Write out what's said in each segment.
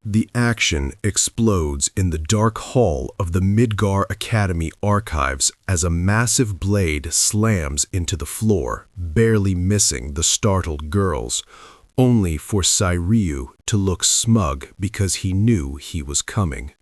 The action explodes in the dark hall of the Midgar Academy archives as a massive blade slams into the floor, barely missing the startled girls, only for Sairyuu to look smug because he knew he was coming.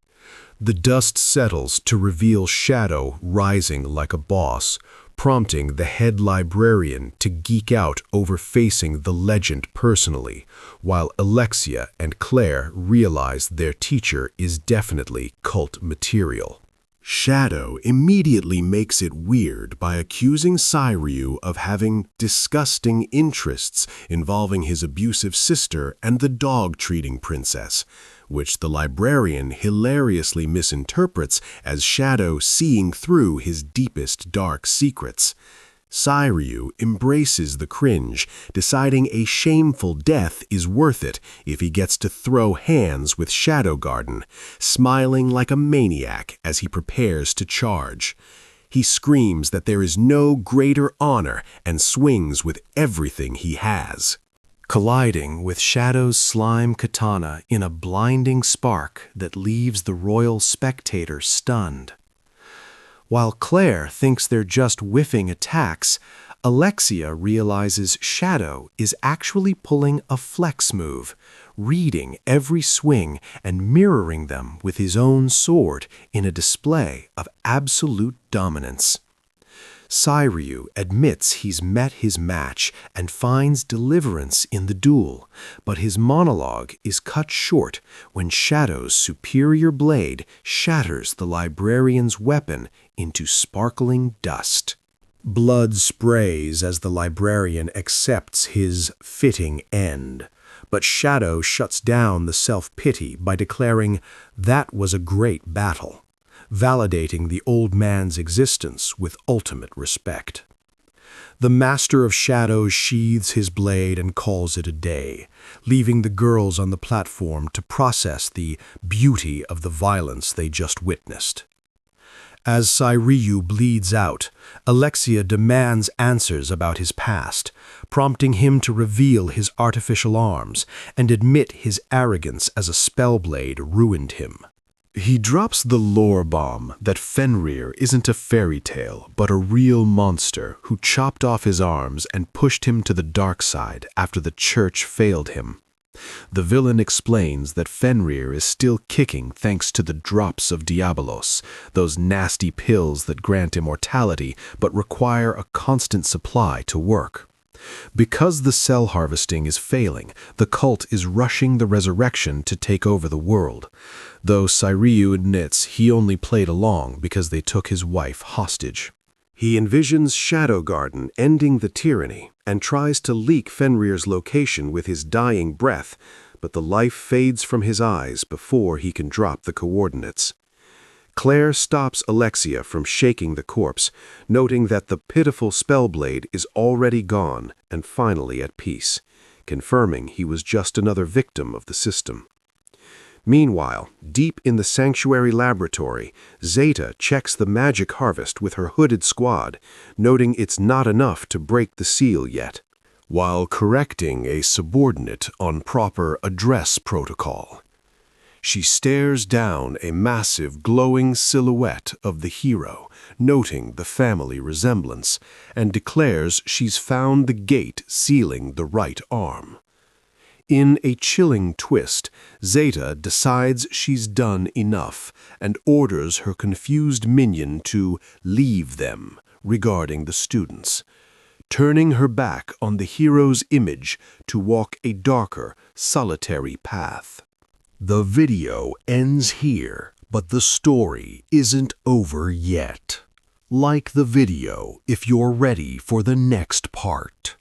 The dust settles to reveal Shadow rising like a boss, prompting the head librarian to geek out over facing the legend personally, while Alexia and Claire realize their teacher is definitely cult material. Shadow immediately makes it weird by accusing Sairyuu of having disgusting interests involving his abusive sister and the dog-treating princess, which the librarian hilariously misinterprets as Shadow seeing through his deepest dark secrets. Sairyuu embraces the cringe, deciding a shameful death is worth it if he gets to throw hands with Shadow Garden, smiling like a maniac as he prepares to charge. He screams that there is no greater honor and swings with everything he has, colliding with Shadow's slime katana in a blinding spark that leaves the royal spectator stunned. While Claire thinks they're just whiffing attacks, Alexia realizes Shadow is actually pulling a flex move, reading every swing and mirroring them with his own sword in a display of absolute dominance. Sairyuu admits he's met his match and finds deliverance in the duel, but his monologue is cut short when Shadow's superior blade shatters the librarian's weapon into sparkling dust. Blood sprays as the librarian accepts his fitting end, but Shadow shuts down the self-pity by declaring that was a great battle, validating the old man's existence with ultimate respect. The Master of Shadows sheathes his blade and calls it a day, leaving the girls on the platform to process the beauty of the violence they just witnessed. As Sairyuu bleeds out, Alexia demands answers about his past, prompting him to reveal his artificial arms and admit his arrogance as a spellblade ruined him. He drops the lore bomb that Fenrir isn't a fairy tale but a real monster who chopped off his arms and pushed him to the dark side after the church failed him. The villain explains that Fenrir is still kicking thanks to the Drops of Diabolos, those nasty pills that grant immortality but require a constant supply to work. Because the cell harvesting is failing, the cult is rushing the resurrection to take over the world, though Sairyuu admits he only played along because they took his wife hostage. He envisions Shadow Garden ending the tyranny and tries to leak Fenrir's location with his dying breath, but the life fades from his eyes before he can drop the coordinates. Claire stops Alexia from shaking the corpse, noting that the pitiful spellblade is already gone and finally at peace, confirming he was just another victim of the system. Meanwhile, deep in the sanctuary laboratory, Zeta checks the magic harvest with her hooded squad, noting it's not enough to break the seal yet, while correcting a subordinate on proper address protocol. She stares down a massive glowing silhouette of the hero, noting the family resemblance, and declares she's found the gate sealing the right arm. In a chilling twist, Zeta decides she's done enough and orders her confused minion to leave them regarding the students, turning her back on the hero's image to walk a darker, solitary path. The video ends here, but the story isn't over yet. Like the video if you're ready for the next part.